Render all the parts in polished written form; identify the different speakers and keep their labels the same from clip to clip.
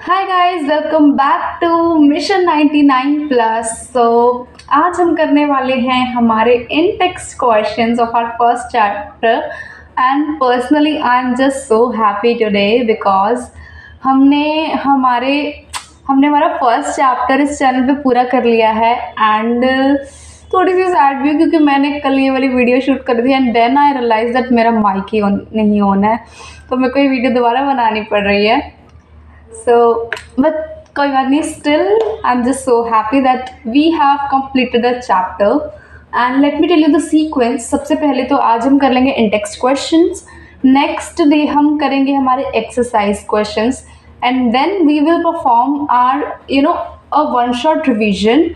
Speaker 1: Hi guys, welcome back to mission 99 plus. आज हम करने वाले हैं हमारे in text questions of our first chapter. And personally I am just so happy today because हमने हमारे हमने हमारा फर्स्ट चैप्टर इस चैनल पे पूरा कर लिया है। एंड थोड़ी सी सैड भी हूँ क्योंकि मैंने कल ये वाली वीडियो शूट कर दी and then I realize that मेरा माइक ही नहीं ऑन है, तो मेरे को ये वीडियो दोबारा बनानी पड़ रही है। So, but कोई बात नहीं, still I'm just so happy that we have completed the chapter and let me tell you the sequence। सबसे पहले तो आज हम कर लेंगे in-text questions, next day हम करेंगे हमारे exercise questions and then we will perform our a one shot revision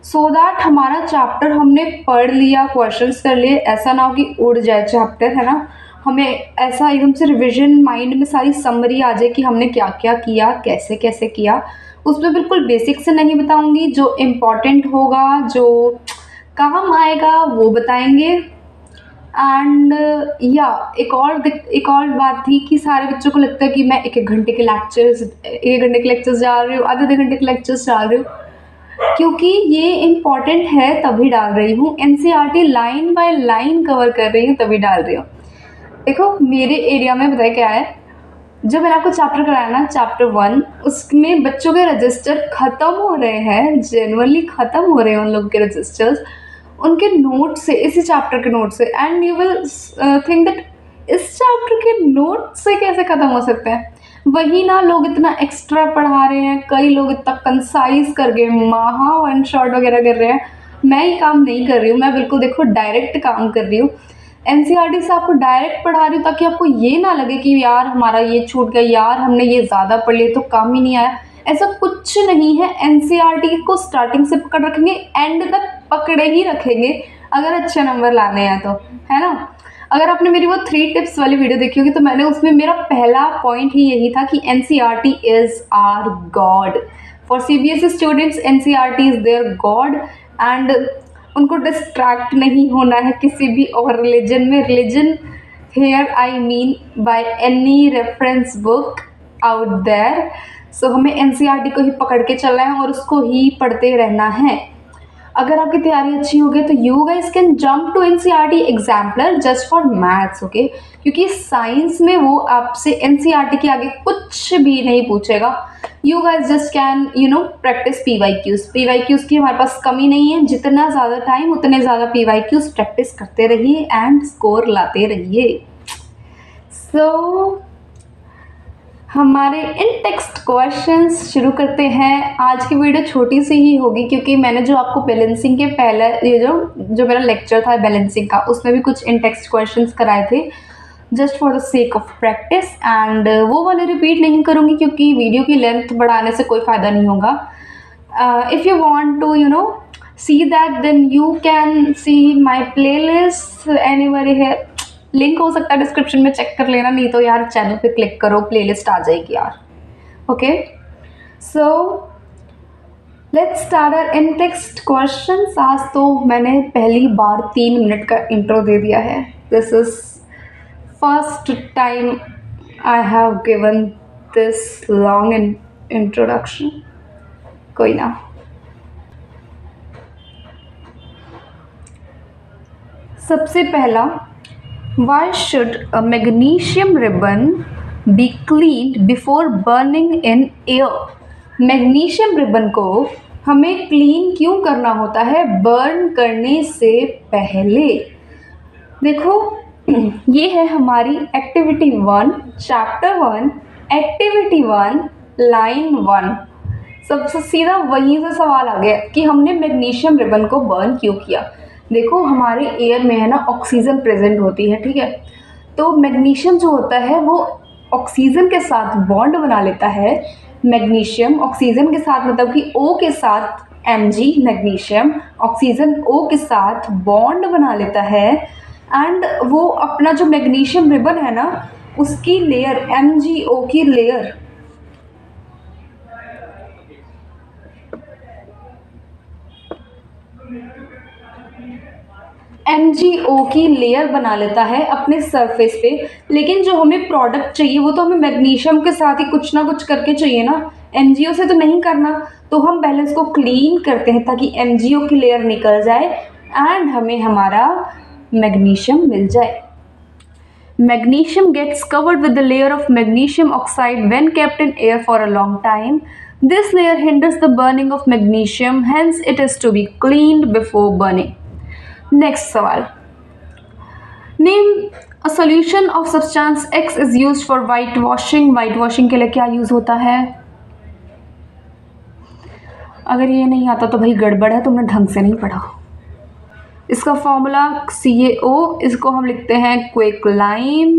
Speaker 1: so that हमारा chapter हमने पढ़ लिया, questions कर लिए, ऐसा ना हो कि उड़ जाए chapter, है ना। हमें ऐसा एकदम से रिवीजन माइंड में सारी समरी आ जाए कि हमने क्या क्या किया, कैसे कैसे किया। उसमें बिल्कुल बेसिक से नहीं बताऊंगी, जो इम्पोर्टेंट होगा, जो काम आएगा वो बताएंगे। एंड या एक और बात थी कि सारे बच्चों को लगता है कि मैं एक घंटे के लेक्चर्स डाल रही हूँ, आधे घंटे के लेक्चर्स डाल रही हूँ। क्योंकि ये इम्पॉर्टेंट है तभी डाल रही हूँ, NCERT line by line cover कर रही हूँ तभी डाल रही हूँ। देखो मेरे एरिया में बताया क्या है, जो मैंने आपको चैप्टर कराया ना, चैप्टर 1, उसमें बच्चों के रजिस्टर ख़त्म हो रहे हैं, जेनुअनली ख़त्म हो रहे हैं उन लोगों के रजिस्टर्स उनके नोट से, इसी चैप्टर के नोट से। And you will think that इस चैप्टर के नोट से कैसे ख़त्म हो सकते हैं। वही ना, लोग इतना एक्स्ट्रा पढ़ा रहे हैं, कई लोग इतना कंसाइज कर गए, वन शॉट वगैरह कर रहे हैं। मैं ये काम नहीं कर रही हूँ, मैं बिल्कुल देखो डायरेक्ट काम कर रही हूँ। एनसीईआरटी से आपको डायरेक्ट पढ़ा रही हूँ ताकि आपको ये ना लगे कि यार हमारा ये छूट गया, यार हमने ये ज़्यादा पढ़ लिया तो काम ही नहीं आया। ऐसा कुछ नहीं है। एनसीईआरटी को स्टार्टिंग से पकड़ रखेंगे, एंड तक पकड़े ही रखेंगे अगर अच्छे नंबर लाने हैं तो, है ना। अगर आपने मेरी वो 3 टिप्स वाली वीडियो देखी होगी तो मैंने उसमें मेरा पहला पॉइंट ही यही था कि NCERT is our god. For CBSE students NCERT is their god. And उनको डिस्ट्रैक्ट नहीं होना है किसी भी और रिलीजन में। Religion here I mean by any reference book out there. So हमें एनसीईआरटी को ही पकड़ के चलना है और उसको ही पढ़ते रहना है। अगर आपकी तैयारी अच्छी हो गई तो you guys can jump to NCERT exemplar just for maths, okay. क्योंकि साइंस में वो आपसे एनसीईआरटी के आगे कुछ भी नहीं पूछेगा। You guys just can practice PYQs की हमारे पास कमी नहीं है। जितना ज़्यादा टाइम उतने ज़्यादा पीवाईक्यूज प्रैक्टिस करते रहिए एंड स्कोर लाते रहिए। सो हमारे इन टेक्स्ट क्वेश्चंस शुरू करते हैं। आज की वीडियो छोटी सी ही होगी क्योंकि मैंने जो आपको बैलेंसिंग के पहले ये जो मेरा लेक्चर था बैलेंसिंग का, उसमें भी कुछ इन टेक्स्ट क्वेश्चंस कराए थे just for the sake of practice. And वो वाले रिपीट नहीं करूँगी क्योंकि वीडियो की लेंथ बढ़ाने से कोई फ़ायदा नहीं होगा। If you want to see that then you can see my playlist anywhere here। Link हो सकता है डिस्क्रिप्शन में, चेक कर लेना, नहीं तो यार चैनल पे क्लिक करो, प्लेलिस्ट आ जाएगी यार। Okay, so let's start our in text questions. आज तो मैंने पहली बार 3 मिनट का इंट्रो दे दिया है। This is first time I have given this long introduction. कोई ना, सबसे पहला, why should a magnesium ribbon be cleaned before burning in air? Magnesium ribbon को हमें क्लीन क्यों करना होता है बर्न करने से पहले? देखो ये है हमारी एक्टिविटी 1, चैप्टर 1, एक्टिविटी 1, लाइन 1। सबसे सीधा वहीं से सवाल आ गया कि हमने मैग्नीशियम रिबन को बर्न क्यों किया। देखो हमारे एयर में है ना ऑक्सीजन प्रेजेंट होती है, ठीक है। तो मैग्नीशियम जो होता है वो ऑक्सीजन के साथ बॉन्ड बना लेता है। मैग्नीशियम ऑक्सीजन के साथ, मतलब कि O के साथ Mg, मैग्नीशियम ऑक्सीजन O के साथ बॉन्ड बना लेता है। एंड वो अपना जो मैग्नीशियम रिबन है ना, उसकी लेयर, MgO की लेयर, MgO की लेयर बना लेता है अपने सरफेस पे। लेकिन जो हमें प्रोडक्ट चाहिए वो तो हमें मैग्नीशियम के साथ ही कुछ ना कुछ करके चाहिए ना। MgO से तो नहीं करना, तो हम पहले इसको क्लीन करते हैं ताकि MgO की लेयर निकल जाए एंड हमें हमारा मैग्नीशियम मिल जाए. Magnesium gets covered with the layer of magnesium oxide when kept in air for a long time. This layer hinders the burning of magnesium, hence it is to be cleaned before burning. Next सवाल. Name a solution of substance X is used for whitewashing. Whitewashing के लिए क्या use होता है? अगर ये नहीं आता तो भाई गड़बड़ है, तुमने ढंग से नहीं पढ़ा. इसका फॉर्मूला CaO, इसको हम लिखते हैं क्विकलाइम.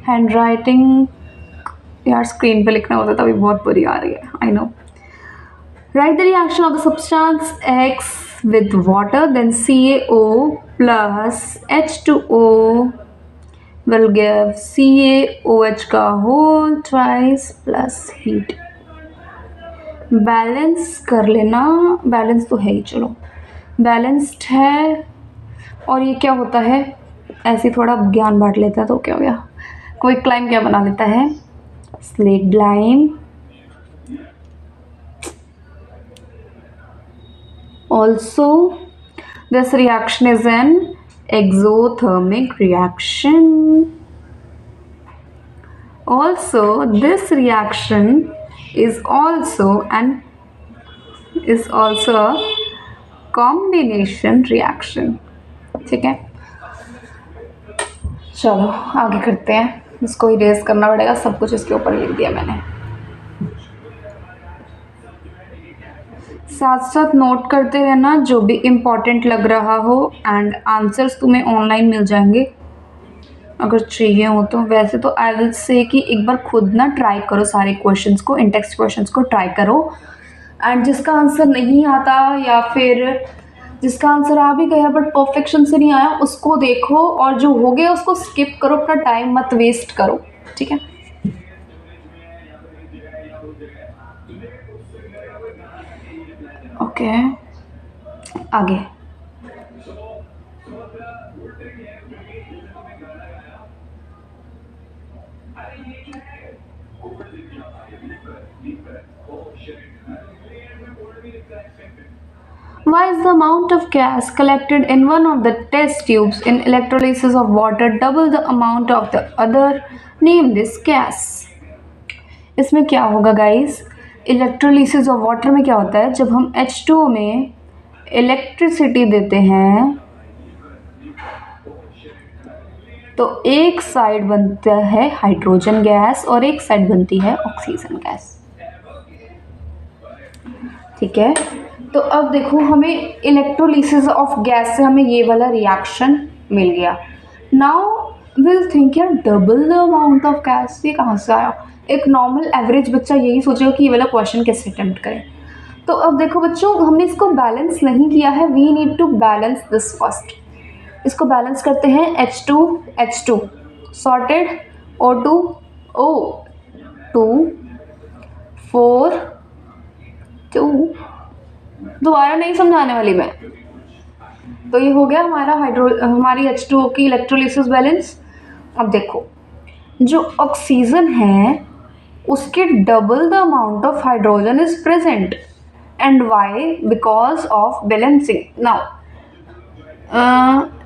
Speaker 1: हैंड राइटिंग यार स्क्रीन पे लिखना होता तभी बहुत बुरी आ रही है, I know. Write the reaction of the substance X with water, then CaO plus H2O will give CaOH का whole twice plus heat. Balance कर लेना, बैलेंस तो है ही, चलो बैलेंस्ड है. और ये क्या होता है, ऐसे थोड़ा ज्ञान बांट लेता है तो क्या हो गया. क्विकलाइम क्या बना लेता है, slate lime. Also this reaction is an exothermic reaction. Also this reaction is also a combination reaction. ठीक है, चलो आगे करते हैं. इसको इरेज करना पड़ेगा, सब कुछ इसके ऊपर लिख दिया मैंने. साथ साथ नोट करते रहना जो भी इम्पोर्टेंट लग रहा हो, एंड आंसर्स तुम्हें ऑनलाइन मिल जाएंगे अगर चाहिए हो तो. वैसे तो आई विल से कि एक बार खुद ना ट्राई करो सारे क्वेश्चंस को, इन टेक्स्ट क्वेश्चंस को ट्राई करो, एंड जिसका आंसर नहीं आता या फिर जिसका आंसर आ भी गया बट परफेक्शन से नहीं आया उसको देखो, और जो हो गया उसको स्किप करो, अपना टाइम मत वेस्ट करो. ठीक है, ओके आगे. Why is the amount of gas collected in one of the test tubes in electrolysis of water double the amount of the other? Name this gas. इसमें क्या होगा गाइस, इलेक्ट्रोलिसिस ऑफ वाटर में क्या होता है, जब हम H2O में इलेक्ट्रिसिटी देते हैं तो एक साइड बनता है हाइड्रोजन गैस और एक साइड बनती है ऑक्सीजन गैस. ठीक है, तो अब देखो हमें इलेक्ट्रोलिसिस ऑफ गैस से हमें ये वाला रिएक्शन मिल गया. नाउ विल थिंक यार double the amount of gas, ये कहाँ से आया. एक नॉर्मल एवरेज बच्चा यही सोचेगा कि ये वाला क्वेश्चन कैसे अटेम्प्ट करें. तो अब देखो बच्चों, हमने इसको बैलेंस नहीं किया है, we need to balance this first. इसको बैलेंस करते हैं. H2 sorted, O2 O2 4 2. दोबारा नहीं समझाने वाली मैं. तो ये हो गया हमारी H2O की इलेक्ट्रोलिसिस बैलेंस. अब देखो जो ऑक्सीजन है उसके double the amount of hydrogen is present, and why, because of balancing. Now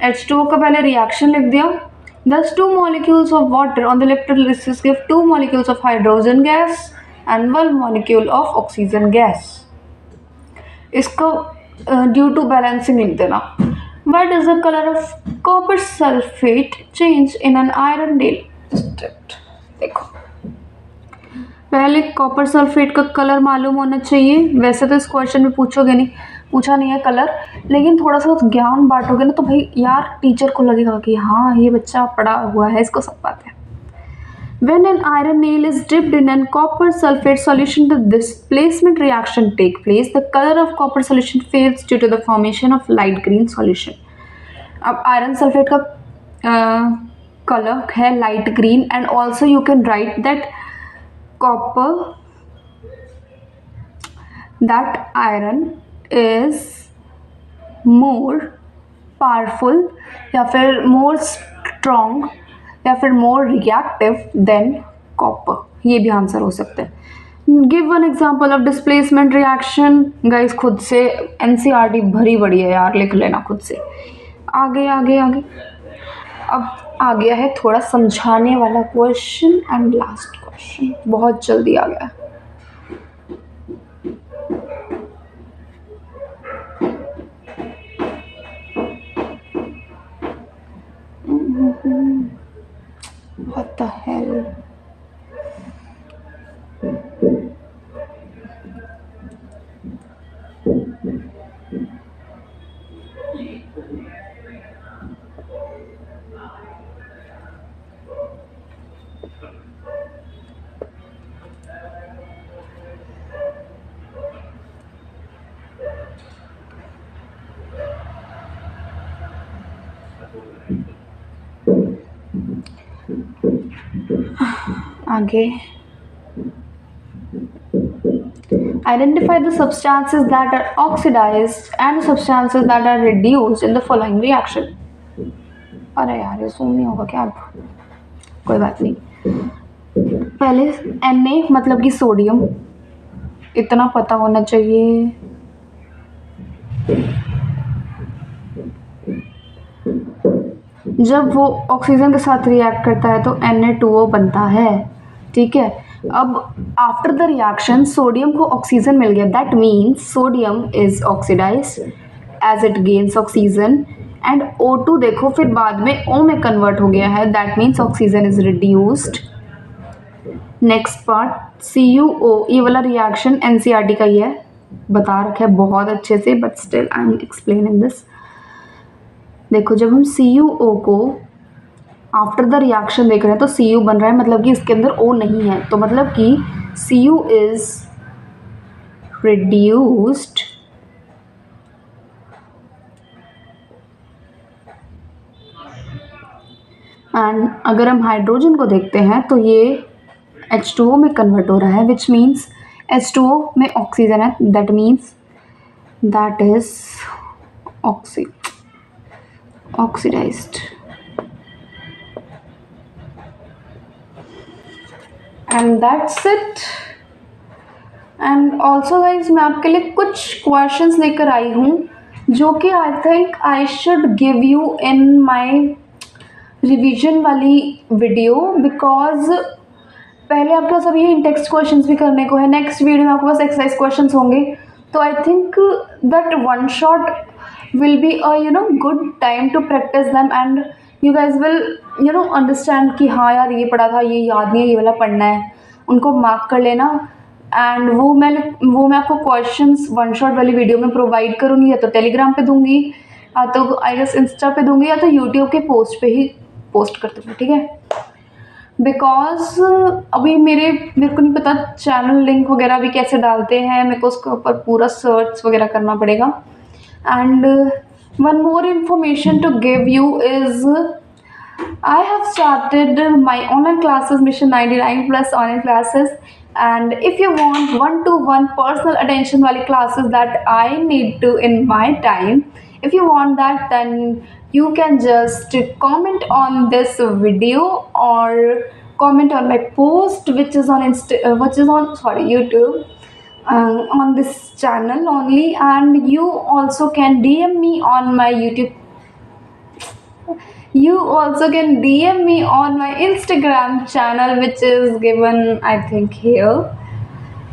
Speaker 1: H2O का पहले रिएक्शन लिख दिया. Thus 2 molecules of water on the electrolysis give 2 molecules of hydrogen gas and 1 molecule of oxygen gas. इसको due to balancing लिख देना. Why does the color of copper sulfate change in an iron nail? देखो पहले copper sulphate का colour मालूम होना चाहिए. वैसे तो इस क्वेश्चन में पूछा नहीं है कलर, लेकिन थोड़ा सा ज्ञान बांटोगे ना तो भाई यार टीचर को लगेगा कि हाँ ये बच्चा पढ़ा हुआ है, इसको सब पता है. When an iron nail is dipped in an copper sulfate solution, the displacement reaction take place. The color of copper solution fades due to the formation of light green solution. अब iron sulfate का color है light green, and also you can write that iron is more powerful या फिर more strong या फिर more reactive than copper. ये भी answer हो सकता है. Give one example of displacement reaction. Guys खुद से एनसीईआरटी भरी पड़ी है यार, लिख लेना खुद से। आगे आगे आगे, अब आ गया है थोड़ा समझाने वाला क्वेश्चन एंड लास्ट क्वेश्चन, बहुत जल्दी आ गया। What the hell? आगे, identify the substances that are oxidized and substances that are reduced in the following reaction। अरे यार ये सुन नहीं होगा क्या अब, कोई बात नहीं। पहले Na मतलब कि सोडियम, इतना पता होना चाहिए। जब वो ऑक्सीजन के साथ रिएक्ट करता है तो Na2O बनता है, ठीक है। अब आफ्टर द रिएक्शन सोडियम को ऑक्सीजन मिल गया, that means sodium is oxidised as it gains oxygen, and O2 देखो फिर बाद में O में कन्वर्ट हो गया है, that means oxygen is reduced. Next part CuO, ये वाला रिएक्शन एनसीईआरटी का ही है, बता रखा है बहुत अच्छे से, but still I am explaining this. देखो जब हम CuO को आफ्टर द रिएक्शन देख रहे हैं तो Cu बन रहा है, मतलब कि इसके अंदर O नहीं है, तो मतलब कि Cu इज रिड्यूस्ड एंड अगर हम हाइड्रोजन को देखते हैं तो ये H2O में कन्वर्ट हो रहा है, विच मीन्स H2O में ऑक्सीजन है, that means that is oxidised. And that's it. And also guys मैं आपके लिए कुछ क्वेश्चंस लेकर आई हूँ जो कि I think I should give you in my revision वाली वीडियो, बिकॉज पहले आपके पास अभी इन टेक्स्ट क्वेश्चंस भी करने को है, नेक्स्ट वीडियो में आपके पास एक्सरसाइज क्वेश्चंस होंगे, तो I think that one shot will be a good time to practise them and you guys will understand कि हाँ यार ये पढ़ा था, ये याद नहीं है, ये वाला पढ़ना है, उनको मार्क कर लेना। एंड वो मैं आपको क्वेश्चंस वन शॉट वाली वीडियो में प्रोवाइड करूँगी, या तो टेलीग्राम पे दूंगी, या तो आई गेस इंस्टा पे दूंगी, या तो यूट्यूब के पोस्ट पे ही पोस्ट कर दूँगी, ठीक है। बिकॉज अभी मेरे को नहीं पता चैनल लिंक वगैरह भी कैसे डालते हैं, मेरे को उसके ऊपर पूरा सर्च वगैरह करना पड़ेगा। And one more information to give you is I have started my online classes, Mission 99 plus online classes, and if you want one-to-one personal attention wali classes that I need to in my time, if you want that, then you can just comment on this video or comment on my post which is on YouTube, on this channel only, and you also can DM me on my YouTube. You also can DM me on my Instagram channel, which is given I think here.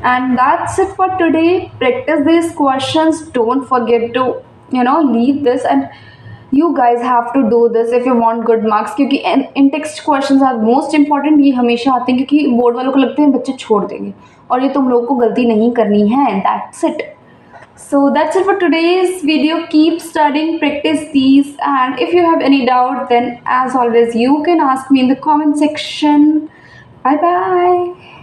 Speaker 1: And that's it for today. Practice these questions, don't forget to leave this, and you guys have to do this if you want good marks, क्योंकि in text questions are most important। ये हमेशा आते हैं क्योंकि board वालों को लगते हैं बच्चे छोड़ देंगे, और ये तुम लोगों को गलती नहीं करनी है। That's it. So that's it for today's video. Keep studying, practice these, and if you have any doubt, then as always you can ask me in the comment section. Bye bye.